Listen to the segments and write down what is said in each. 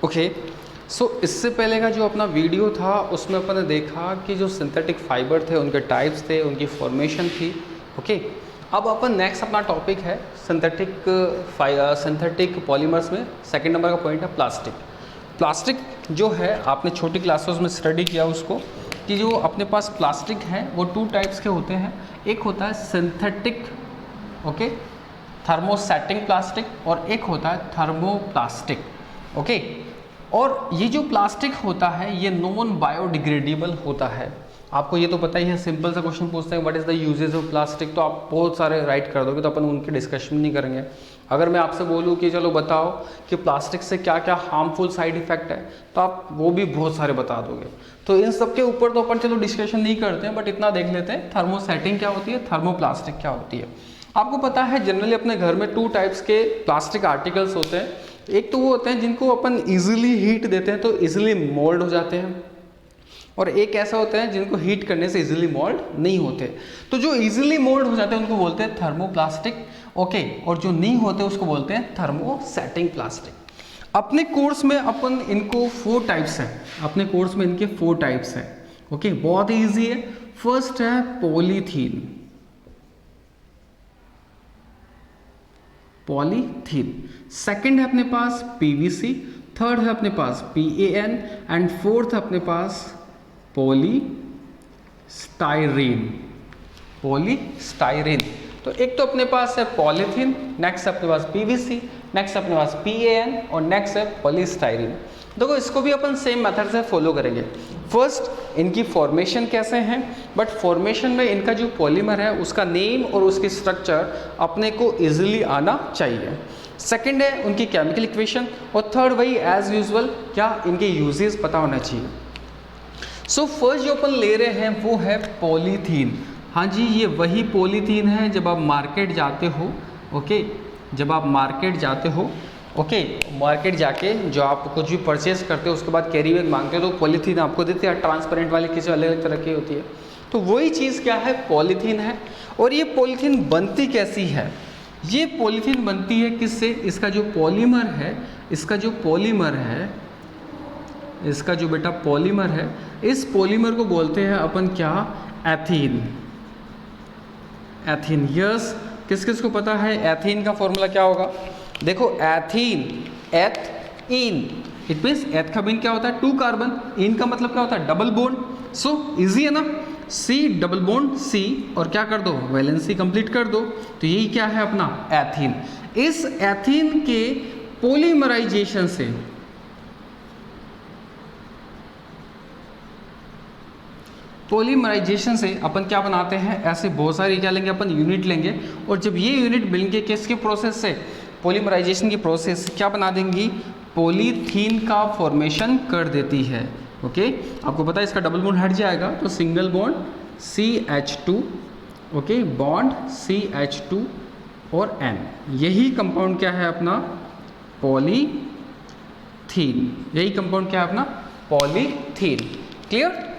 Okay, सो इससे पहले का जो अपना वीडियो था उसमें अपन ने देखा कि जो सिंथेटिक फाइबर थे उनके टाइप्स थे, उनकी फॉर्मेशन थी। ओके, अब अपन नेक्स्ट अपना टॉपिक है सिंथेटिक पॉलीमर्स में सेकंड नंबर का पॉइंट है प्लास्टिक। प्लास्टिक जो है आपने छोटी क्लासेस में स्टडी किया उसको कि जो अपने पास प्लास्टिक है वो टू टाइप्स के होते हैं। एक होता है सिंथेटिक, ओके, थर्मोसेटिंग प्लास्टिक, और एक होता है थर्मोप्लास्टिक। ओके, और ये जो प्लास्टिक होता है ये नॉन बायोडिग्रेडेबल होता है। आपको ये तो पता ही है, सिंपल सा क्वेश्चन पूछते हैं what is the usages of plastic, तो आप बहुत सारे राइट कर दोगे, तो अपन उनकी डिस्कशन नहीं करेंगे। अगर मैं आपसे बोलूँ कि चलो बताओ कि प्लास्टिक से क्या क्या हार्मफुल साइड इफेक्ट है, तो आप वो भी बहुत सारे बता दोगे। तो इन सब के ऊपर तो अपन चलो डिस्कशन नहीं करते हैं, बट इतना देख लेते हैं थर्मोसेटिंग क्या होती है, थर्मोप्लास्टिक क्या होती है। आपको पता है जनरली अपने घर में टू टाइप्स के प्लास्टिक आर्टिकल्स होते हैं। एक तो वो होते हैं जिनको अपन इजीली हीट देते हैं तो इजीली मोल्ड हो जाते हैं, और एक ऐसा होता है जिनको हीट करने से इजीली मोल्ड नहीं होते। तो जो इजीली मोल्ड हो जाते हैं उनको बोलते हैं थर्मोप्लास्टिक, ओके, और जो नहीं होते उसको बोलते हैं थर्मोसेटिंग प्लास्टिक। अपने कोर्स में अपन इनको 4 टाइप्स हैं, अपने कोर्स में इनके 4 टाइप्स हैं। ओके, बहुत ईजी है। फर्स्ट है पॉलीथीन, पॉलीथीन। सेकंड है अपने पास पीवीसी, थर्ड है अपने पास PAN, एंड फोर्थ है अपने पास पॉलीस्टाइरीन, पॉलीस्टाइरीन। तो एक तो अपने पास है पॉलीथीन, नेक्स्ट अपने पास PVC, नेक्स्ट अपने पास PAN, और नेक्स्ट है पॉलीस्टाइरीन। देखो इसको भी अपन सेम मेथड से फॉलो करेंगे। फर्स्ट इनकी फॉर्मेशन कैसे हैं, बट फॉर्मेशन में इनका जो पॉलीमर है उसका नेम और उसकी स्ट्रक्चर अपने को इजीली आना चाहिए। सेकंड है उनकी केमिकल इक्वेशन, और थर्ड वही एज यूजुअल क्या इनके यूजेस पता होना चाहिए। सो फर्स्ट जो अपन ले रहे हैं वो है पॉलीथीन। हाँ जी, ये वही पॉलीथीन है जब आप मार्केट जाते हो, ओके, जब आप मार्केट जाते हो, ओके, मार्केट जाके जो आप कुछ भी परचेज करते हो उसके बाद कैरी बैग मांगते हो तो पॉलीथीन आपको देते हैं, ट्रांसपेरेंट वाली किसी अलग अलग तरह की होती है। तो वही चीज़ क्या है, पॉलीथीन है। और ये पॉलीथीन बनती कैसी है, ये पॉलीथीन बनती है किससे, इसका जो पॉलीमर है, इसका जो पॉलीमर है, इसका जो बेटा पॉलीमर है, इस पॉलीमर को बोलते हैं अपन क्या, एथीन। एथीन, यस, किस किस को पता है एथीन का फॉर्मूला क्या होगा। देखो एथीन, एथ इन, इट मीन्स एथ का मीन क्या होता है 2 कार्बन, इन का मतलब क्या होता है डबल बॉन्ड। सो इजी है ना, C डबल बॉन्ड C, और क्या कर दो, वैलेंसी कंप्लीट कर दो। तो यही क्या है अपना एथीन। इस एथीन के पॉलीमराइजेशन से, पॉलीमराइजेशन से अपन क्या बनाते हैं, ऐसे बहुत सारी क्या लेंगे अपन, यूनिट लेंगे, और जब ये यूनिट मिलेंगे किसके प्रोसेस से, पॉलीमराइजेशन की प्रोसेस क्या बना देंगी, पॉलीथीन का फॉर्मेशन कर देती है। ओके, आपको पता है इसका डबल बॉन्ड हट जाएगा तो single bond CH2, okay, bond CH2 और N, यही कंपाउंड क्या है अपना पॉलीथीन, यही कंपाउंड क्या है अपना पॉलीथीन। क्लियर,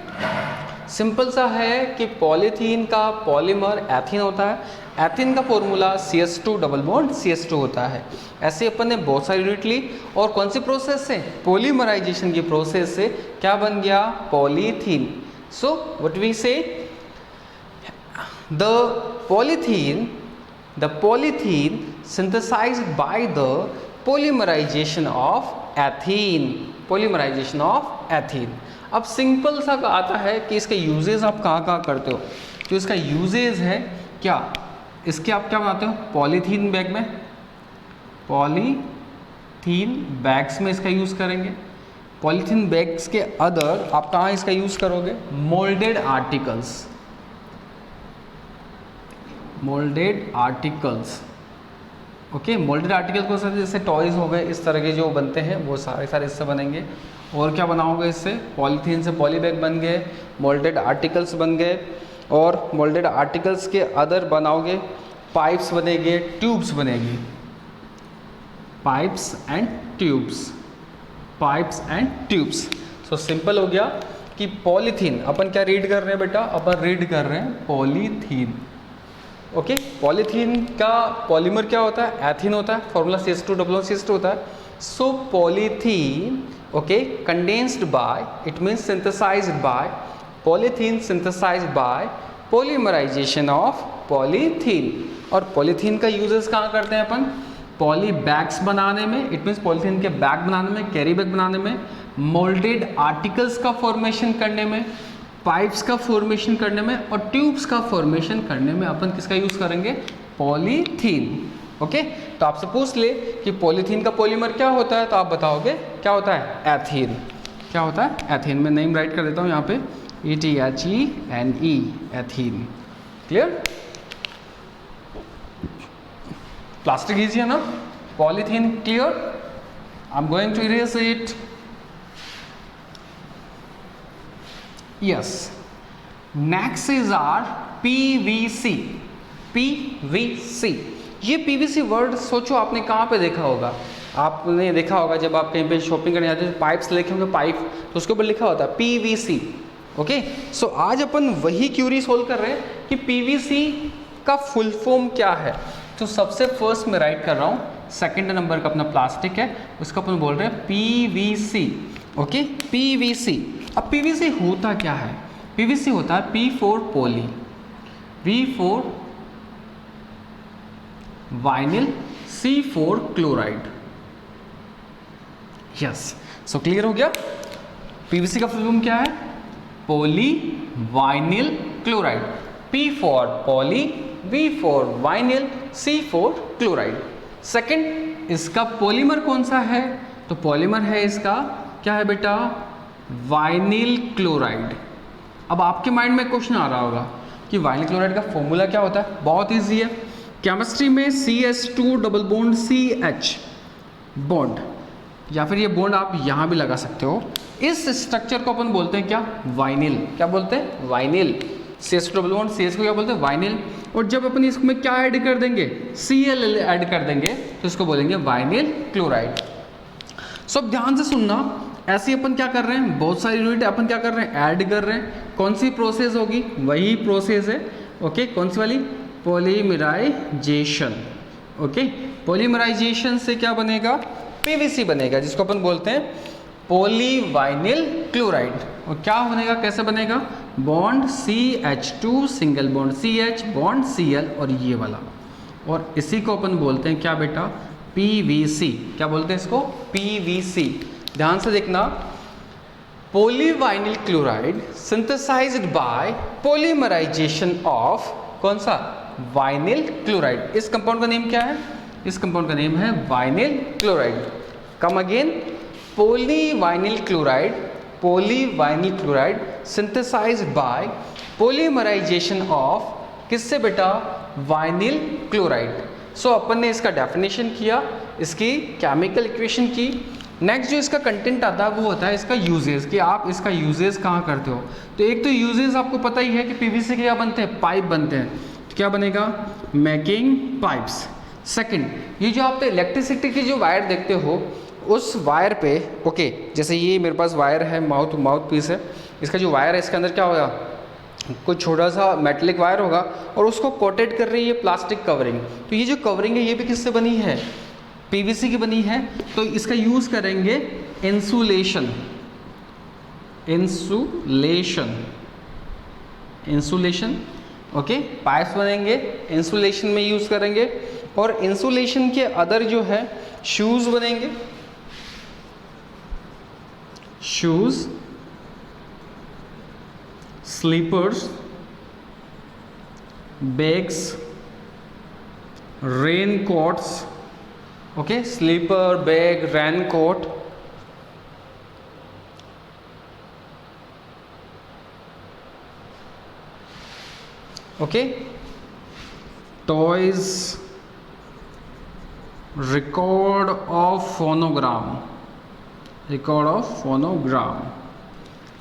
सिंपल सा है कि पॉलीथीन का पॉलीमर एथीन होता है, एथीन का formula CH2 double bond CH2 होता है। ऐसे अपन ने बहुत सारी यूनिट ली, और कौन सी प्रोसेस से, पॉलीमराइजेशन की प्रोसेस से क्या बन गया, पॉलीथीन। सो व्हाट वी से, the polythene synthesized by the polymerization of ethene, polymerization of ethene। अब सिंपल सा आता है कि इसके यूजेस आप कहाँ कहाँ करते हो। जो इसका यूजेस है क्या, इसके आप क्या बनाते हो, पॉलीथीन बैग में, पॉलीथीन बैग्स में इसका यूज़ करेंगे। पॉलीथीन बैग्स के अदर आप कहाँ इसका यूज़ करोगे, moulded articles, moulded articles, okay, moulded article को सर जैसे टॉयज़ हो गए, इस तरह के जो बनते हैं वो सारे सारे इससे बनेंगे। और क्या बनाओगे इससे, पॉलीथीन से पॉली बैग बन गए, मोल्डेड आर्टिकल्स बन गए, और मोल्डेड आर्टिकल्स के अदर बनाओगे, पाइप्स बनेंगे, ट्यूब्स बनेगी, pipes and tubes, pipes and tubes. So simple हो गया कि पॉलीथीन, अपन क्या रीड कर रहे हैं बेटा, अपन रीड कर रहे हैं पॉलीथीन। ओके, पॉलीथीन का पॉलीमर क्या होता है, एथीन होता है, formula CH2 double bond CH2 होता है। So polythene, okay, condensed by, it means synthesised by, polythene synthesised by polymerisation of polythene. और पॉलीथीन का यूजेस कहाँ करते हैं अपन? पॉली बैग्स बनाने में, इट मीन्स पॉलीथीन के बैग बनाने में, कैरी बैग बनाने में, मोल्डेड आर्टिकल्स का फॉर्मेशन करने में, पाइप्स का फॉर्मेशन करने में और ट्यूब्स का फॉर्मेशन करने में अपन किसका यूज़ करेंगे? पॉलीथीन। ओके, तो आपसे पूछ ले कि पॉलीथीन का पॉलीमर क्या होता है, तो आप बताओगे क्या होता है? एथीन। क्या होता है? एथीन। मैं नेम राइट कर देता हूँ यहाँ पे, ETHENE, ethene. Clear? Plastic easy है ना? Polythene clear? I am going to erase it. Yes, next is are PVC। PVC, ये PVC वर्ड सोचो आपने कहाँ पे देखा होगा? आपने देखा होगा जब आप कहीं पे शॉपिंग करने जाते हैं, पाइप्स लिखे होंगे, पाइप, तो उसके ऊपर लिखा होता है PVC। ओके, सो आज अपन वही क्यूरी सोल्व कर रहे हैं कि PVC का फुल फॉर्म क्या है। तो सबसे फर्स्ट मैं राइट कर रहा हूँ, सेकंड नंबर का अपना प्लास्टिक है, उसका अपन बोल रहे हैं PVC। Okay, PVC। अब PVC होता क्या है? PVC होता है P for poly, V for vinyl, C for chloride. Yes, so clear हो गया? PVC का फुल फॉर्म क्या है? Poly vinyl chloride. P for poly, V for vinyl, C for chloride. Second, इसका पॉलीमर कौन सा है? तो पॉलीमर है इसका, क्या है बेटा? Vinyl chloride. अब आपके माइंड में क्वेश्चन आ रहा होगा कि वाइनिल क्लोराइड का फॉर्मूला क्या होता है? बहुत इजी है, केमिस्ट्री में CH2 double bond CH bond, या फिर ये बॉन्ड आप यहाँ भी लगा सकते हो। इस स्ट्रक्चर को अपन बोलते हैं क्या? वाइनिल। क्या बोलते हैं? Vinyl. CH2 double bond CH को क्या बोलते हैं? वाइनिल। और जब अपन इसमें क्या ऐड कर देंगे? Cl ऐड कर देंगे, तो इसको बोलेंगे वाइनिल क्लोराइड। सो अब ध्यान से सुनना, ऐसे अपन क्या कर रहे हैं? बहुत सारी यूनिट अपन क्या कर रहे हैं? ऐड कर रहे हैं। कौन सी प्रोसेस होगी? वही प्रोसेस है। ओके, कौन सी वाली? पॉलीमराइजेशन। ओके, पॉलीमराइजेशन से क्या बनेगा? PVC बनेगा, जिसको अपन बोलते हैं पॉलीवाइनिल क्लोराइड। और क्या बनेगा? कैसे बनेगा? Bond CH2, single bond CH, bond Cl, और ये वाला, और इसी को अपन बोलते हैं क्या बेटा? PVC। क्या बोलते हैं इसको? PVC। ध्यान से देखना, polyvinyl chloride synthesised by polymerisation of कौन सा? Vinyl chloride. इस कंपाउंड का नेम क्या है? इस कंपाउंड का नेम है vinyl chloride. Come again, polyvinyl chloride, polyvinyl chloride synthesised by polymerisation of किससे बेटा? Vinyl chloride. सो अपन ने इसका डेफिनेशन किया, इसकी केमिकल इक्वेशन की। नेक्स्ट जो इसका कंटेंट आता है वो होता है इसका यूजेस, कि आप इसका यूजेस कहाँ करते हो। तो एक तो यूजेस आपको पता ही है कि PVC के क्या बनते हैं? पाइप बनते हैं। तो क्या बनेगा? Making pipes. सेकंड, ये जो आप इलेक्ट्रिसिटी की जो वायर देखते हो, उस वायर पे, ओके, जैसे ये मेरे पास वायर है, माउथ पीस है, इसका जो वायर है इसके अंदर क्या होगा? कुछ छोटा सा मेटेलिक वायर होगा और उसको कोटेड कर रही है प्लास्टिक कवरिंग। तो ये जो कवरिंग है ये भी किससे बनी है? PVC की बनी है। तो इसका यूज करेंगे इंसुलेशन, इंसुलेशन। ओके, पाइप्स बनेंगे, इंसुलेशन में यूज करेंगे। और इंसुलेशन के अदर जो है शूज बनेंगे, shoes, slippers, bags, rain coats. Okay, slipper, bag, rain coat. Okay, toys, record of phonogram,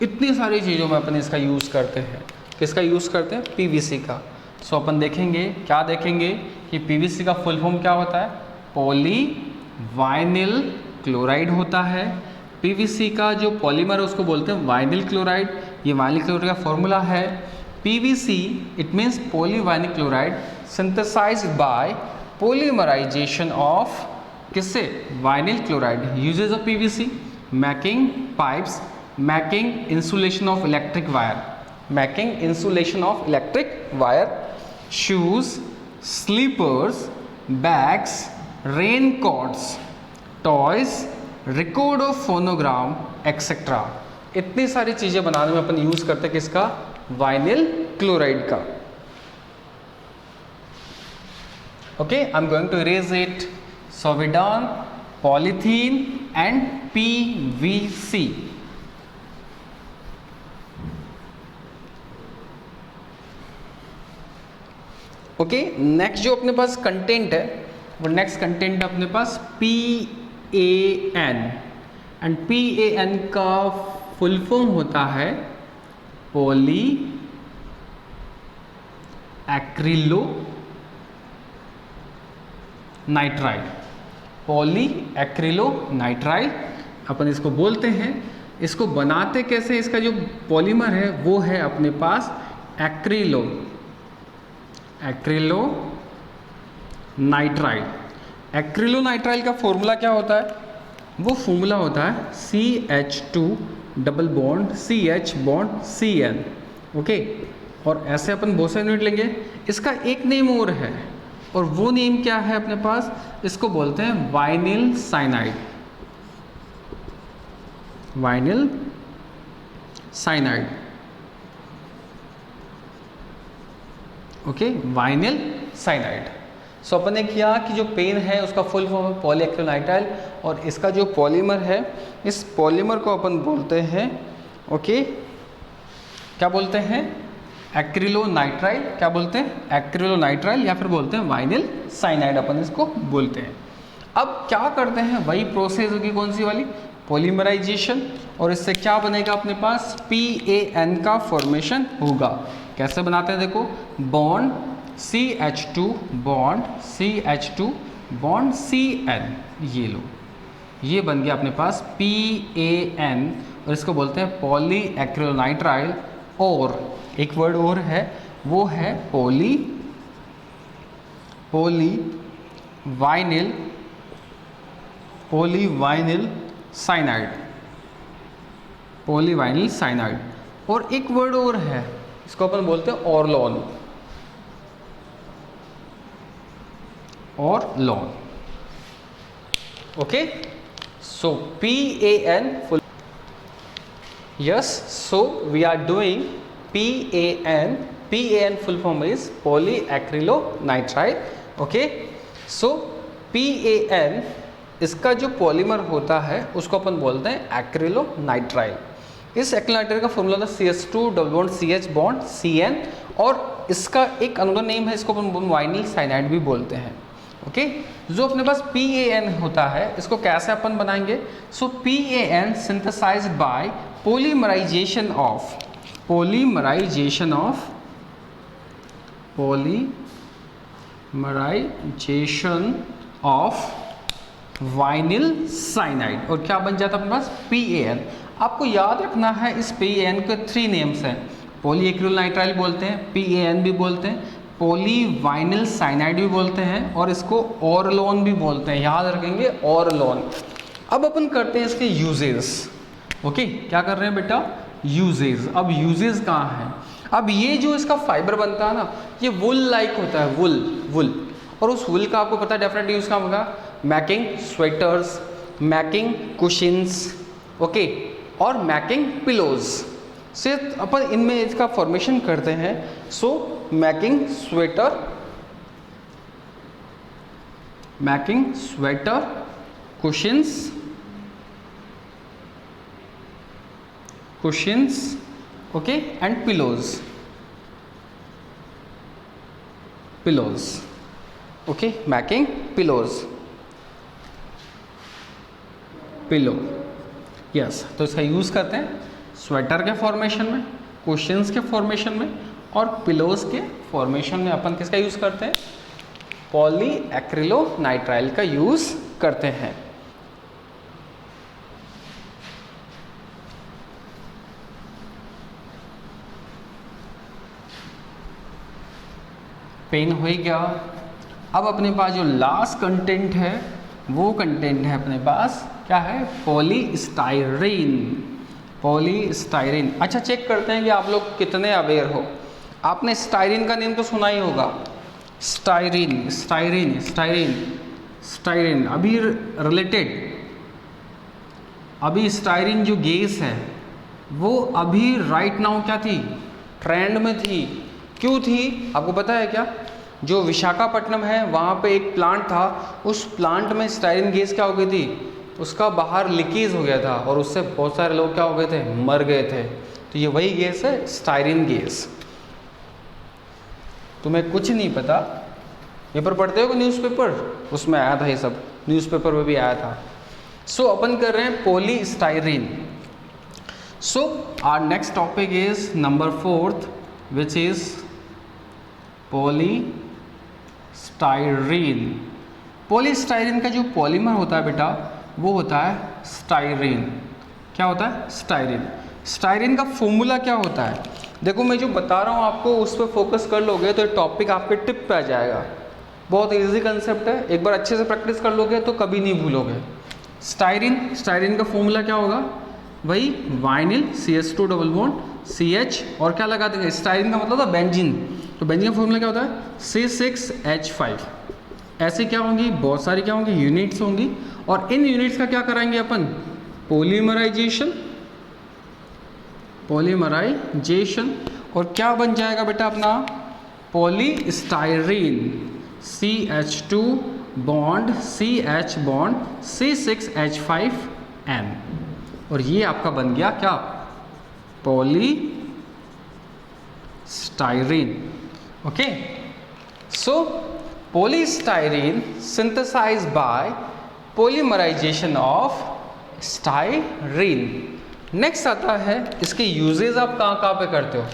इतनी सारी चीज़ों में अपन इसका यूज़ करते हैं। किसका यूज़ करते हैं? PVC का। सो अपन देखेंगे, क्या देखेंगे कि PVC का फुल फॉर्म क्या होता है? पॉलीवाइनिल क्लोराइड होता है। PVC का जो पॉलीमर है उसको बोलते हैं वाइनिल क्लोराइड। ये वाइनिल क्लोराइड का फॉर्मूला है PVC, it means polyvinyl chloride synthesised by polymerisation of किससे? Vinyl chloride. Uses of PVC, making pipes, making insulation of electric wire, making insulation of electric wire, shoes, slippers, bags, rain coats, toys, record of phonogram etcetera. इतनी सारी चीजें बनाने में अपन use करते हैं किसका? Vinyl chloride का। Okay, I'm going to erase it. So we done polythene and PVC. Okay, next जो अपने पास कंटेंट है वो नेक्स्ट कंटेंट है अपने पास PAN, एंड PAN का फुल फॉर्म होता है polyacrylonitrile. Polyacrylonitrile अपन इसको बोलते हैं। इसको बनाते कैसे? इसका जो पॉलीमर है वो है अपने पास एक्रिलो नाइट्राइल। एक्रिलो नाइट्राइल का फॉर्मूला क्या होता है? वो फॉर्मूला होता है CH2 double bond CH bond CN। Okay, और ऐसे अपन बहुत सारे यूनिट लेंगे। इसका एक नेम और है, और वो नेम क्या है अपने पास? इसको बोलते हैं vinyl cyanide. Vinyl cyanide. Okay, vinyl cyanide. So अपन ने किया कि जो पेन है उसका फुल फॉर्म है पॉलीएक्रिलोनाइट्राइल, और इसका जो पॉलीमर है इस पॉलीमर को अपन बोलते हैं ओके, क्या बोलते हैं? एक्रिलोनाइट्राइल। क्या बोलते हैं? एक्रिलोनाइट्राइल, या फिर बोलते हैं वाइनिल साइनाइड अपन इसको बोलते हैं। अब क्या करते हैं? वही प्रोसेस होगी, कौन सी वाली? पॉलीमराइजेशन। और इससे क्या बनेगा अपने पास? PAN का फॉर्मेशन होगा। कैसे बनाते हैं देखो, bond CH2 bond CH2 bond CN, ये लो, ये बन गया अपने पास PAN, और इसको बोलते हैं पॉलीएक्रिलोनाइट्राइल। और एक वर्ड और है, वो है पॉलीवाइनिल साइनाइड। पॉलीवाइनिल साइनाइड। और एक वर्ड और है, इसको अपन बोलते हैं Orlon. Okay, so PAN full, yes, so we are doing PAN full form is polyacrylonitrile. okay, so PAN इसका जो पॉलीमर होता है उसको अपन बोलते हैं एक्रिलोनाइट्राइल। इस एक्रिलोनाइट्राइल का फॉर्मूला था CH2 double bond CH bond CN, और इसका एक अनदर नेम है, इसको अपन वाइनिल साइनाइड भी बोलते हैं। ओके, जो अपने पास PAN होता है इसको कैसे अपन बनाएंगे? So PAN synthesized by polymerization of vinyl cyanide, और क्या बन जाता है अपने पास? PAN। आपको याद रखना है इस PAN के 3 नेम्स हैं। पॉलीएक्रिलोनाइट्राइल बोलते हैं, PAN भी बोलते हैं, पॉलीवाइनिल साइनाइड भी बोलते हैं, और इसको ऑरलोन भी बोलते हैं। याद रखेंगे, ऑरलोन। अब अपन करते हैं इसके यूजेस। ओके, क्या कर रहे हैं बेटा? यूजेस। अब यूजेस कहाँ हैं? अब ये जो इसका फाइबर बनता है ना, ये वुल लाइक होता है, वुल। और उस वुल का आपको पता है डेफिनेट यूज कहाँ होगा? Making sweaters, making cushions, okay, और मैकिंग पिलोज से अपन इनमें इसका फॉर्मेशन करते हैं। So making sweater, cushions, okay, and pillows, okay, making pillow, yes. तो इसका यूज़ करते हैं स्वेटर के फॉर्मेशन में, कुशन्स के फॉर्मेशन में, और पिलोज के फॉर्मेशन में अपन किसका यूज़ करते हैं? पॉलीएक्रिलोनाइट्राइल का यूज़ करते हैं। पेन हो ही गया। अब अपने पास जो लास्ट कंटेंट है वो कंटेंट है अपने पास क्या है, पॉलीस्टाइरीन। पॉलीस्टाइरीन। अच्छा चेक करते हैं कि आप लोग कितने अवेयर हो। आपने स्टाइरीन का नेम तो सुना ही होगा, स्टाइरीन स्टाइरीन स्टाइरीन स्टाइरीन। अभी रिलेटेड, अभी स्टाइरीन जो गैस है वो अभी राइट नाउ क्या थी, ट्रेंड में थी। क्यों थी आपको पता है क्या? जो विशाखापट्टनम है वहाँ पे एक प्लांट था, उस प्लांट में स्टाइरीन गैस क्या हो गई थी, उसका बाहर लीकेज हो गया था और उससे बहुत सारे लोग क्या हो गए थे, मर गए थे। तो ये वही गैस है स्टाइरीन गैस। तुम्हें कुछ नहीं पता, पेपर पढ़ते हो न्यूज़पेपर, उसमें आया था ये सब, न्यूज़पेपर में भी आया था। सो अपन कर रहे हैं polystyrene. So our next topic is number 4th which is polystyrene. Polystyrene का जो पॉलीमर होता है बेटा वो होता है स्टाइरीन। क्या होता है? स्टाइरीन। स्टाइरीन का फॉर्मूला क्या होता है? देखो मैं जो बता रहा हूँ आपको उस पर फोकस कर लोगे तो टॉपिक आपके टिप पे आ जाएगा। बहुत इजी कंसेप्ट है, एक बार अच्छे से प्रैक्टिस कर लोगे तो कभी नहीं भूलोगे। स्टाइरीन, स्टाइरीन का फॉर्मूला क्या होगा? वही vinyl CH2 double bond CH और क्या लगा देंगे, स्टाइरीन का मतलब था बेंजीन, तो बेंजीन का फॉर्मूला क्या होता है C6H5। ऐसे क्या होंगी, बहुत सारी क्या होंगी, यूनिट्स होंगी, और इन यूनिट्स का क्या कराएंगे अपन, पॉलीमराइजेशन। पॉलीमराइजेशन और क्या बन जाएगा बेटा अपना polystyrene, CH2 bond CH bond C6H5N, और ये आपका बन गया क्या, polystyrene. Okay, so polystyrene synthesized by polymerization of styrene। Next आता है इसके यूजेस, आप कहाँ कहाँ पे करते हो,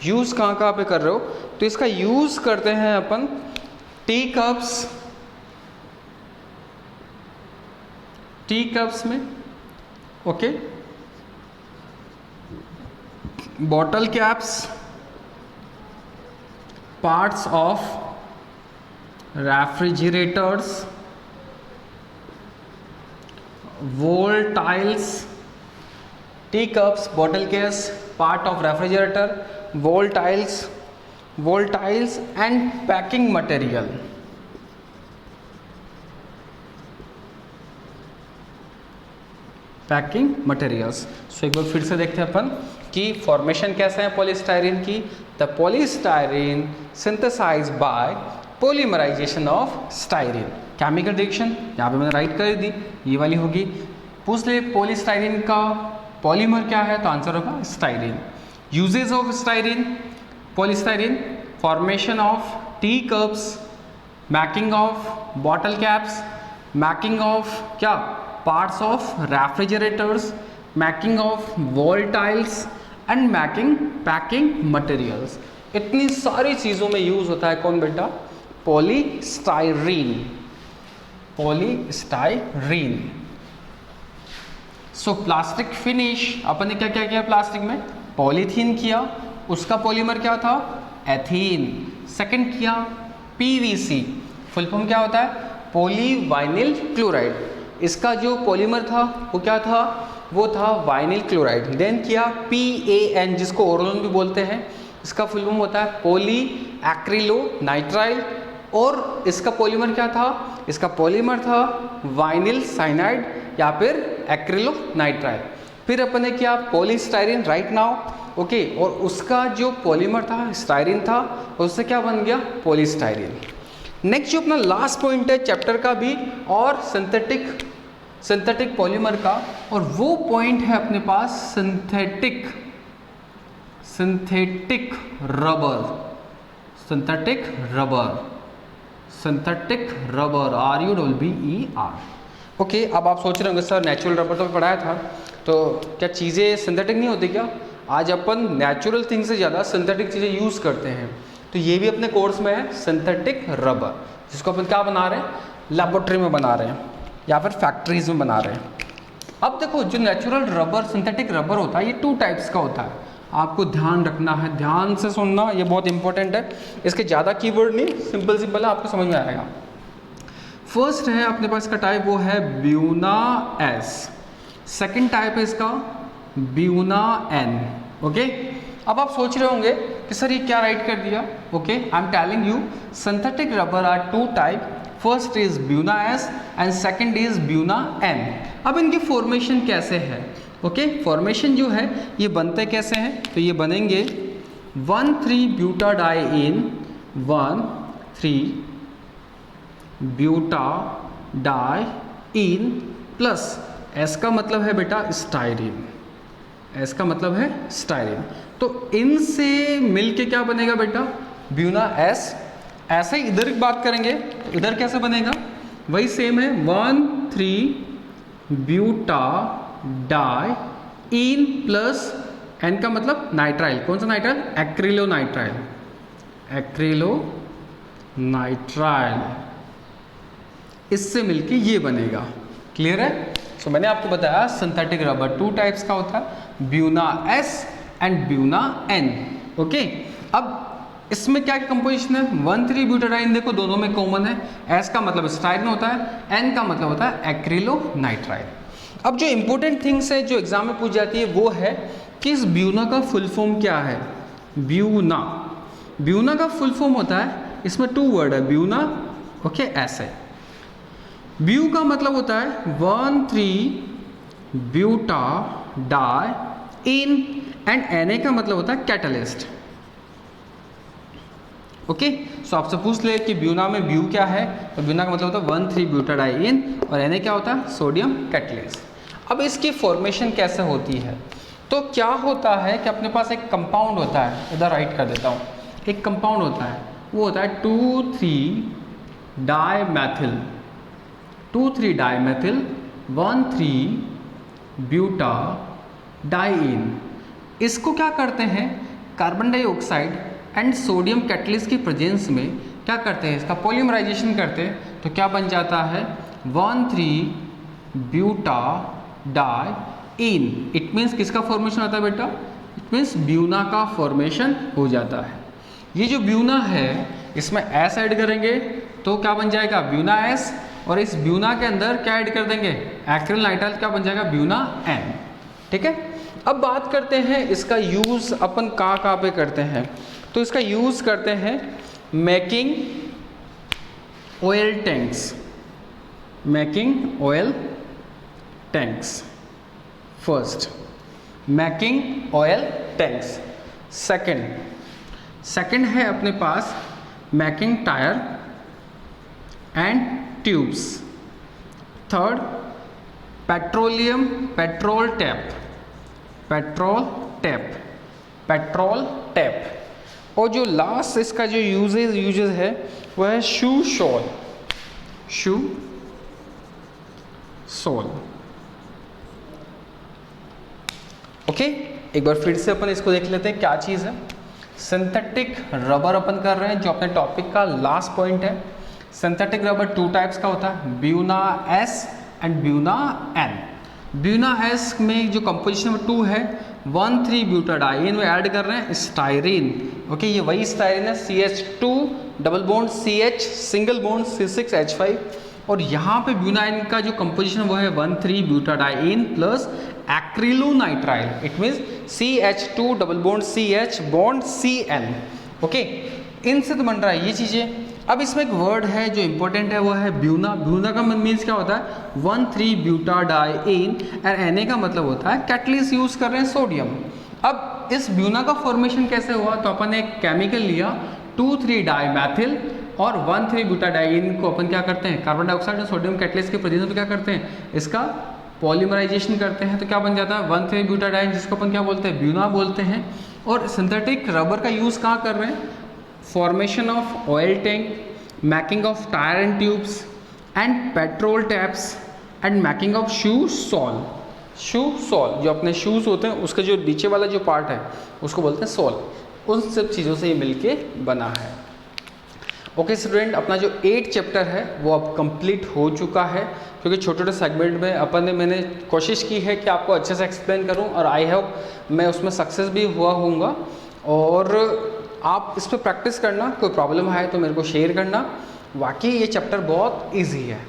यूज़ कहाँ कहाँ पे कर रहे हो? तो इसका यूज़ करते हैं अपन टी कप्स में, okay, bottle caps, parts of refrigerators, wall tiles, tea cups, bottle case, part of refrigerator, wall tiles and packing material. Packing materials. So एक बार फिर से देखते हैं अपन कि फॉर्मेशन कैसे है पॉलीस्टाइरीन की। The polystyrene synthesized by polymerisation of styrene. Chemical reaction यहाँ पे मैंने राइट कर दी, ये वाली होगी। पूछ ले पॉलीस्टाइरीन का पॉलीमर क्या है, तो आंसर होगा styrene. Uses of styrene, polystyrene, formation of tea cups, making of bottle caps, making of क्या, parts of refrigerators, making of wall tiles and making packing materials. इतनी सारी चीज़ों में यूज होता है कौन बेटा, polystyrene. Polystyrene. So plastic finish, अपन ने क्या क्या किया प्लास्टिक में, पॉलीथीन किया, उसका पॉलीमर क्या था, एथीन। सेकंड किया PVC, फुल फॉर्म क्या होता है, पॉलीवाइनिल क्लोराइड। इसका जो पॉलीमर था वो क्या था, वो था वाइनिल क्लोराइड। देन किया PAN, जिसको ओरोन भी बोलते हैं, इसका फुल फॉर्म होता है पॉली एक्रिलो नाइट्राइल। और इसका पॉलीमर क्या था, इसका पॉलीमर था वाइनिल साइनाइड या फिर एक्रिलो नाइट्राइल। फिर अपन ने किया पॉलीस्टाइरीन राइट नाउ, ओके, और उसका जो पॉलीमर था स्टाइरीन था, उससे क्या बन गया, पॉलीस्टाइरीन। नेक्स्ट जो अपना लास्ट पॉइंट है चैप्टर का भी और सिंथेटिक पॉलीमर का, और वो पॉइंट है अपने पास सिंथेटिक रबर। RUBBER। ओके, अब आप सोच रहे होंगे सर नेचुरल रबर तो पढ़ाया था, तो क्या चीज़ें सिंथेटिक नहीं होती क्या? आज अपन नेचुरल थिंग से ज़्यादा सिंथेटिक चीज़ें यूज़ करते हैं, तो ये भी अपने कोर्स में है सिंथेटिक रबर, जिसको अपन क्या बना रहे हैं, लेबोरेटरी में बना रहे हैं या फिर फैक्ट्रीज में बना रहे हैं। अब देखो जो नेचुरल रबर, सिंथेटिक रबर होता है, ये 2 टाइप्स का होता है, आपको ध्यान रखना है, ध्यान से सुनना, ये बहुत इंपॉर्टेंट है। इसके ज़्यादा कीवर्ड नहीं, सिंपल है, आपको समझ में आएगा। फर्स्ट है अपने पास का टाइप वो है ब्यूना एस, सेकेंड टाइप है इसका ब्यूना एन। ओके, अब आप सोच रहे होंगे कि सर ये क्या राइट कर दिया। Okay, I am telling you synthetic rubber are two type, first is Buna S and second is Buna N. अब इनकी फॉर्मेशन कैसे है? ओके, फॉर्मेशन जो है ये बनते कैसे हैं, तो ये बनेंगे 1,3-ब्यूटाडाइईन 1,3-ब्यूटाडाइईन प्लस एस का मतलब है बेटा स्टाइरीन, एस का मतलब है स्टाइरीन। तो इनसे मिलके क्या बनेगा बेटा ब्यूना एस। ऐसे ही इधर की बात करेंगे तो इधर कैसे बनेगा, वही सेम है 1,3-ब्यूटाडाइईन प्लस एन का मतलब नाइट्राइल। कौन सा नाइट्राइल? Acrylonitrile, acrylonitrile. इससे मिलके ये बनेगा। क्लियर है? सो मैंने आपको बताया सिंथेटिक रबर टू टाइप्स का होता है, Buna S and Buna N. Okay, अब इसमें क्या कंपोजिशन है, 1,3-ब्यूटाडाइईन देखो दोनों में कॉमन है, एस का मतलब स्टाइरीन होता है, एन का मतलब होता है एक्रिलोनाइट्राइल। अब जो इंपॉर्टेंट थिंग्स है जो एग्जाम में पूछ जाती है वो है कि इस ब्यूना का फुल फॉर्म क्या है। ब्यूना, ब्यूना का फुल फॉर्म होता है, इसमें टू वर्ड है ब्यूना, ओके ऐसे। ब्यू का मतलब होता है 1,3-ब्यूटाडाइईन एंड एन का मतलब होता है कैटलिस्ट। ओके, सो आपसे पूछ ले कि ब्यूना में ब्यू क्या है, तो ब्यूना का मतलब होता है 1,3-ब्यूटाडाइईन और एन क्या होता है सोडियम कैटलिस्ट। अब इसकी फॉर्मेशन कैसे होती है, तो क्या होता है कि अपने पास एक कंपाउंड होता है, इधर राइट कर देता हूँ, एक कंपाउंड होता है वो होता है 2,3-डाइमेथिल 1,3-ब्यूटाडाइईन। इसको क्या करते हैं, carbon dioxide and sodium catalyst की प्रेजेंस में क्या करते हैं, इसका पॉलीमराइजेशन करते हैं, तो क्या बन जाता है 1,3-ब्यूटाडाइईन। इट मीन्स किसका फॉर्मेशन होता है बेटा, इट मीन्स ब्यूना का फॉर्मेशन हो जाता है। ये जो ब्यूना है इसमें एस ऐड करेंगे तो क्या बन जाएगा ब्यूना एस, और इस ब्यूना के अंदर क्या ऐड कर देंगे एक्रिलोनाइट्राइल, क्या बन जाएगा ब्यूना एन। ठीक है, अब बात करते हैं इसका यूज़ अपन कहाँ पे करते हैं, तो इसका यूज़ करते हैं making oil tanks, making oil tanks first, making oil tanks. Second है अपने पास making tyre and tubes. Third petrol tap. और जो लास्ट इसका जो यूजेस है वो है शू सोल। ओके, एक बार फिर से अपन इसको देख लेते हैं क्या चीज़ है। सिंथेटिक रबर अपन कर रहे हैं, जो अपने टॉपिक का लास्ट पॉइंट है। सिंथेटिक रबर टू टाइप्स का होता है, Buna S and Buna N. Buna S में जो कंपोजिशन में टू है, 1,3-ब्यूटाडाइईन में ऐड कर रहे हैं स्टाइरीन। ओके, ये वही स्टाइरीन है, CH2 double bond CH single bond C6H5, और यहाँ पे ब्यूना एन का जो कंपोजिशन वो है one three butadiene plus acrylonitrile. It means CH2 double bond CH bond CN। Okay, इनसे तो बन रहा है ये चीज़ें। अब इसमें एक वर्ड है जो इंपॉर्टेंट है, वो है ब्यूना। ब्यूना का मीन्स क्या होता है 1,3-ब्यूटाडाइईन एंड Na का मतलब होता है कैटलिस्ट यूज़ कर रहे हैं सोडियम। अब इस ब्यूना का फॉर्मेशन कैसे हुआ, तो अपन ने एक केमिकल लिया 2,3-डाइमेथिल और 1,3-ब्यूटाडाइईन को अपन क्या करते हैं, कार्बन डाइऑक्साइड और सोडियम कैटलिस्ट के प्रेजेंस में क्या करते हैं, इसका पॉलीमराइजेशन करते हैं, तो क्या बन जाता है 1,3-ब्यूटाडाइईन, जिसको अपन क्या बोलते हैं ब्यूना बोलते हैं। और सिंथेटिक रबर का यूज़ कहाँ कर रहे हैं, formation of oil tank, making of tyre and tubes and petrol taps and making of shoe sole. जो अपने शूज़ होते हैं उसका जो नीचे वाला जो पार्ट है उसको बोलते हैं सोल। उन सब चीज़ों से ये मिलके बना है। ओके स्टूडेंट, अपना जो 8 चैप्टर है वो अब कंप्लीट हो चुका है, क्योंकि छोटे छोटे सेगमेंट में मैंने कोशिश की है कि आपको अच्छे से एक्सप्लेन करूं, और आई होप मैं उसमें सक्सेस भी हुआ होऊंगा। और आप इस पर प्रैक्टिस करना, कोई प्रॉब्लम है तो मेरे को शेयर करना। बाकी ये चैप्टर बहुत ईजी है।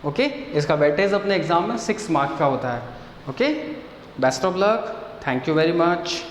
ओके, इसका वेटेज अपने एग्जाम में 6 मार्क का होता है। Okay, best of luck, thank you very much.